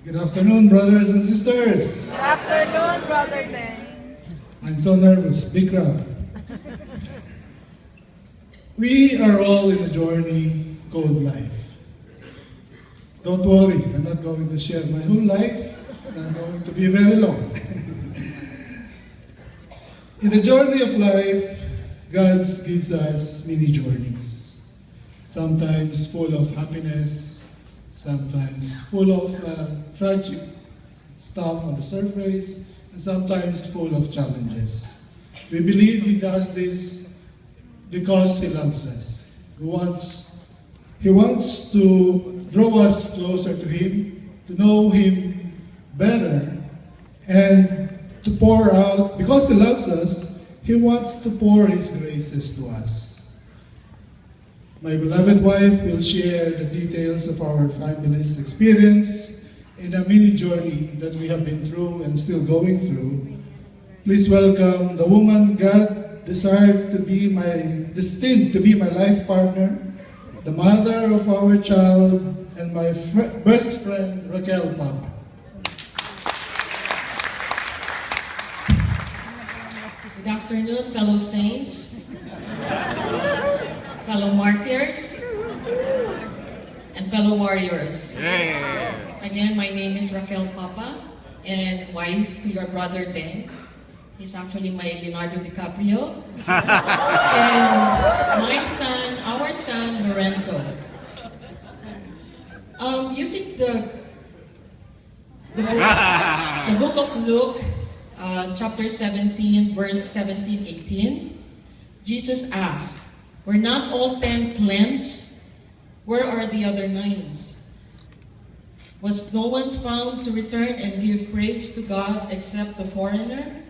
Good afternoon, brothers and sisters. Good afternoon, Brother Den. I'm so nervous. Big crowd. We are all in a journey called life. Don't worry, I'm not going to share my whole life. It's not going to be very long. In the journey of life, God gives us many journeys. Sometimes full of happiness, sometimes full of tragic stuff on the surface, and sometimes full of challenges. We believe He does this because He loves us. He wants to draw us closer to Him, to know Him better, and to pour out, because He loves us, He wants to pour His graces to us. My beloved wife will share the details of our family's experience in a mini journey that we have been through and still going through. Please welcome the woman God destined to be my life partner, the mother of our child, and my best friend, Raquel Papa. Good afternoon, fellow saints, fellow martyrs, and fellow warriors. Again, my name is Raquel Papa, and wife to your brother Den. He's actually my Leonardo DiCaprio. And our son, Lorenzo. Using the book of Luke, chapter 17, verse 17-18, Jesus asked, "Were not all 10 cleansed? Where are the other 9? Was no one found to return and give praise to God except the foreigner?"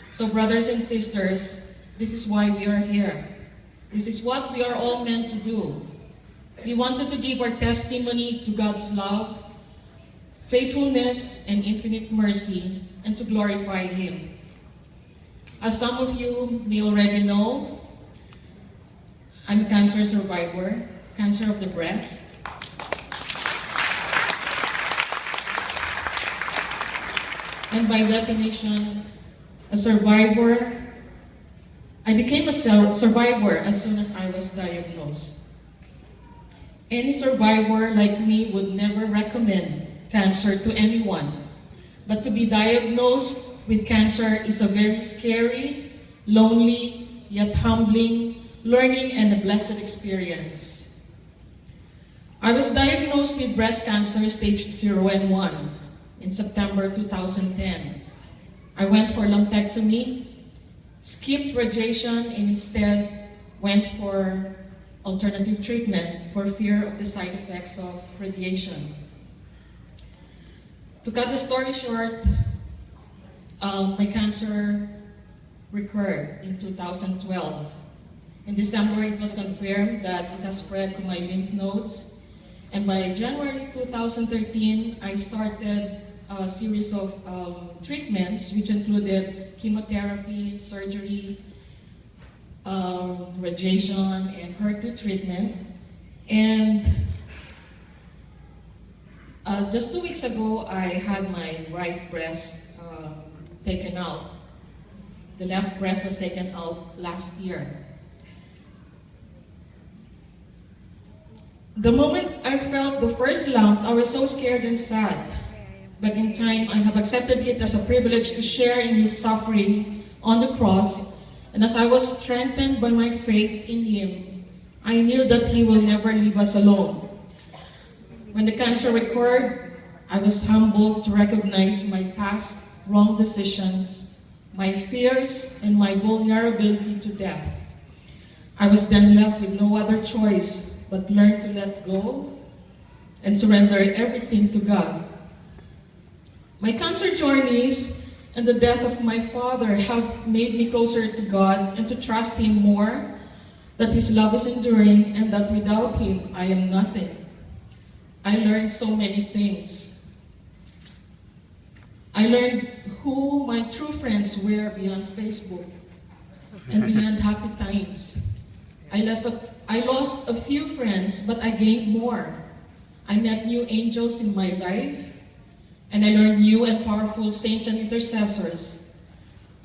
So brothers and sisters, this is why we are here. This is what we are all meant to do. We wanted to give our testimony to God's love, faithfulness, and infinite mercy, and to glorify Him. As some of you may already know, I'm a cancer survivor, cancer of the breast. And by definition, a survivor, I became a survivor as soon as I was diagnosed. Any survivor like me would never recommend cancer to anyone. But to be diagnosed with cancer is a very scary, lonely, yet humbling, learning and a blessed experience. I was diagnosed with breast cancer stage 0 and 1 in September 2010. I went for lumpectomy, skipped radiation, and instead went for alternative treatment for fear of the side effects of radiation. To cut the story short, my cancer recurred in 2012. In December, it was confirmed that it has spread to my lymph nodes. And by January 2013, I started a series of treatments, which included chemotherapy, surgery, radiation, and HER2 treatment. And just 2 weeks ago, I had my right breast taken out. The left breast was taken out last year. The moment I felt the first lump, I was so scared and sad. But in time, I have accepted it as a privilege to share in His suffering on the cross. And as I was strengthened by my faith in Him, I knew that He will never leave us alone. When the cancer recurred, I was humbled to recognize my past wrong decisions, my fears, and my vulnerability to death. I was then left with no other choice but learn to let go and surrender everything to God. My cancer journeys and the death of my father have made me closer to God and to trust Him more, that His love is enduring and that without Him, I am nothing. I learned so many things. I learned who my true friends were beyond Facebook and beyond happy times. I lost a few friends, but I gained more. I met new angels in my life, and I learned new and powerful saints and intercessors.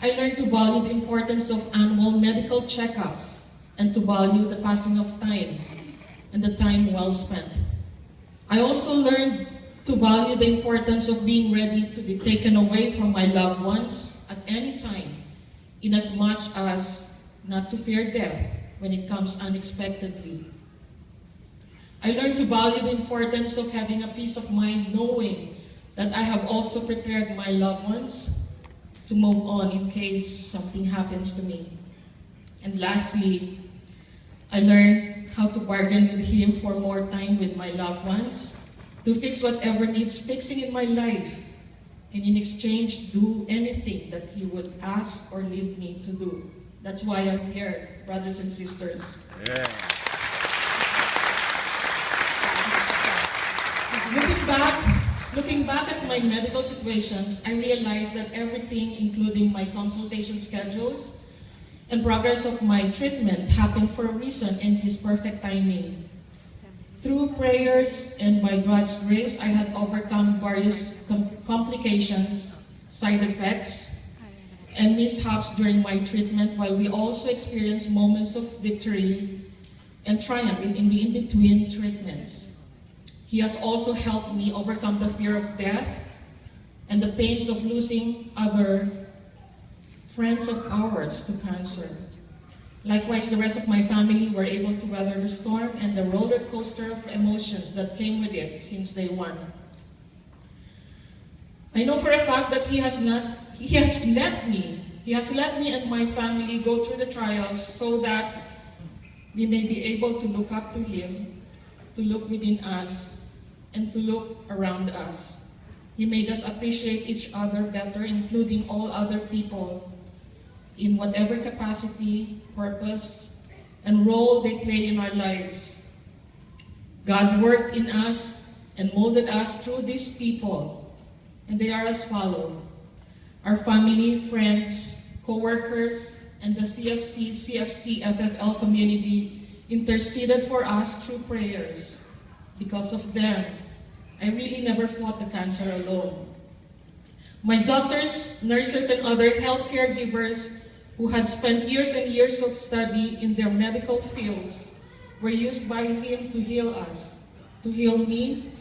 I learned to value the importance of annual medical checkups and to value the passing of time and the time well spent. I also learned to value the importance of being ready to be taken away from my loved ones at any time, inasmuch as not to fear death when it comes unexpectedly. I learned to value the importance of having a peace of mind, knowing that I have also prepared my loved ones to move on in case something happens to me. And lastly, I learned how to bargain with Him for more time with my loved ones, to fix whatever needs fixing in my life, and in exchange, do anything that He would ask or lead me to do. That's why I'm here, brothers and sisters. Yeah. Looking back at my medical situations, I realized that everything, including my consultation schedules and progress of my treatment, happened for a reason in His perfect timing. Through prayers and by God's grace, I had overcome various complications, side effects, and mishaps during my treatment, while we also experienced moments of victory and triumph in between treatments. He has also helped me overcome the fear of death and the pains of losing other friends of ours to cancer. Likewise, the rest of my family were able to weather the storm and the roller coaster of emotions that came with it since day one. I know for a fact that He has let me and my family go through the trials so that we may be able to look up to Him, to look within us, and to look around us. He made us appreciate each other better, including all other people, in whatever capacity, purpose, and role they play in our lives. God worked in us and molded us through these people, and they are as follows: our family, friends, co-workers, and the CFC FFL community interceded for us through prayers. Because of them, I really never fought the cancer alone. My doctors, nurses, and other healthcare givers who had spent years and years of study in their medical fields were used by Him to heal us, to heal me.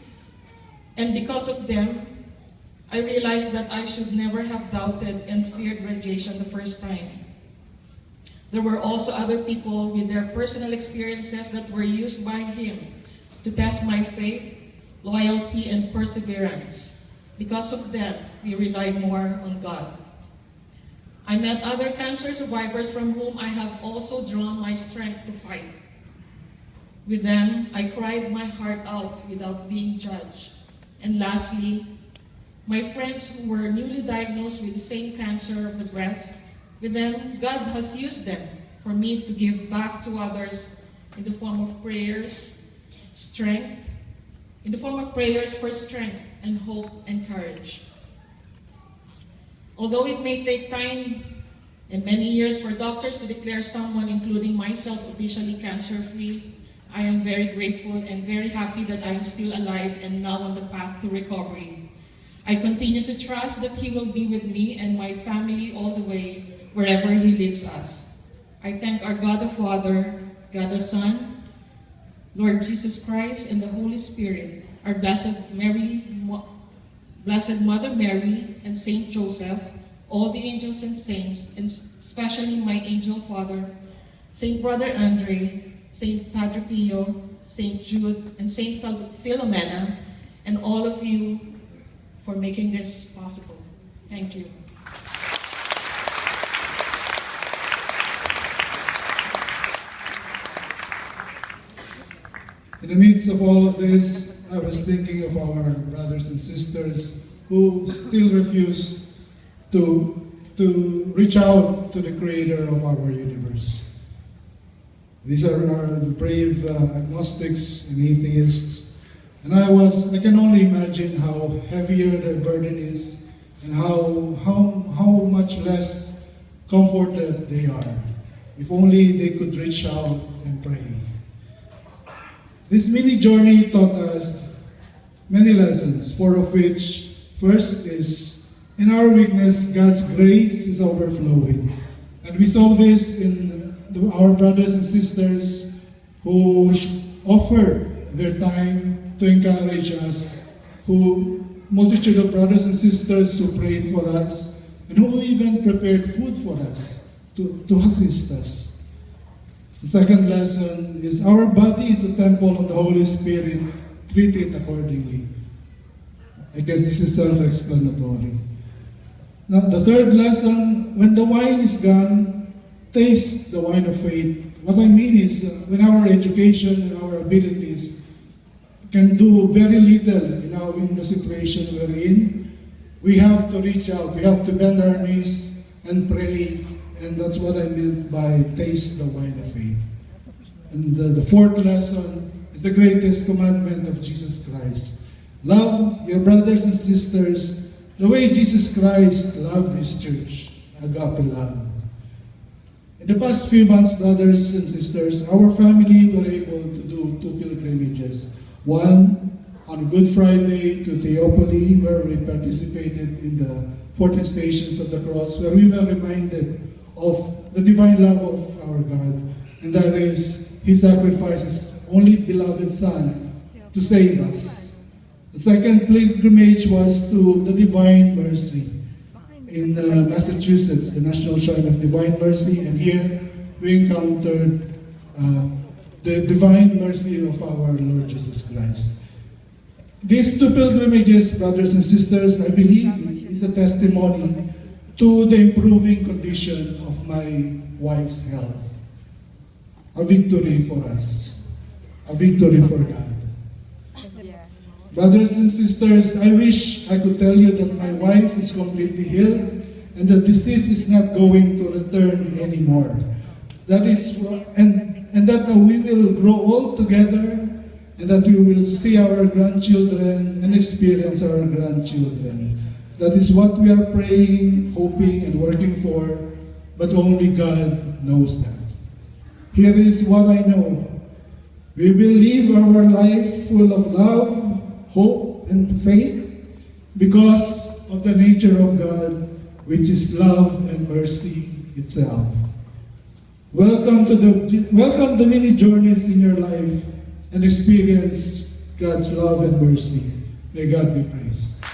And because of them, I realized that I should never have doubted and feared radiation the first time. There were also other people with their personal experiences that were used by Him to test my faith, loyalty, and perseverance. Because of them, we rely more on God. I met other cancer survivors from whom I have also drawn my strength to fight. With them, I cried my heart out without being judged. And lastly, my friends who were newly diagnosed with the same cancer of the breast, with them, God has used them for me to give back to others in the form of prayers, for strength and hope and courage. Although it may take time and many years for doctors to declare someone, including myself, officially cancer-free, I am very grateful and very happy that I am still alive and now on the path to recovery. I continue to trust that He will be with me and my family all the way, wherever He leads us. I thank our God the Father, God the Son, Lord Jesus Christ, and the Holy Spirit, our Blessed Mother Mary, and Saint Joseph, all the angels and saints, and especially my angel Father, Saint Brother Andre, Saint Padre Pio, Saint Jude, and Saint Philomena, and all of you for making this possible. Thank you. In the midst of all of this, I was thinking of our brothers and sisters who still refuse to reach out to the creator of our universe. These are the brave agnostics and atheists. And I can only imagine how heavier their burden is and how much less comforted they are. If only they could reach out and pray. This mini journey taught us many lessons, four of which First is, in our weakness, God's grace is overflowing. And we saw this in our brothers and sisters who offer their time to encourage us, who multitude of brothers and sisters who prayed for us, and who even prepared food for us to assist us. The second lesson is our body is a temple of the Holy Spirit. Treat it accordingly. I guess this is self-explanatory. Now, the third lesson, when the wine is gone, taste the wine of faith. What I mean is, when our education and our abilities can do very little in the situation we're in, we have to reach out. We have to bend our knees and pray. And that's what I meant by taste the wine of faith. And the fourth lesson is the greatest commandment of Jesus Christ. Love your brothers and sisters the way Jesus Christ loved His church. Agape love. In the past few months, brothers and sisters, our family were able to do 2 pilgrimages. One on Good Friday to Theopolis, where we participated in the 14 Stations of the Cross, where we were reminded of the divine love of our God, and that is, He sacrificed His only beloved Son to save us. The second pilgrimage was to the Divine Mercy in Massachusetts, the National Shrine of Divine Mercy, and here we encountered the divine mercy of our Lord Jesus Christ. These 2 pilgrimages, brothers and sisters, I believe is a testimony to the improving condition of my wife's health. A victory for us. A victory for God. Brothers and sisters, I wish I could tell you that my wife is completely healed and the disease is not going to return anymore. That is, and that we will grow old together and that we will see our grandchildren and experience our grandchildren. That is what we are praying, hoping, and working for, but only God knows that. Here is what I know. We will live our life full of love, hope, and faith because of the nature of God, which is love and mercy itself. Welcome the many journeys in your life and experience God's love and mercy. May God be praised.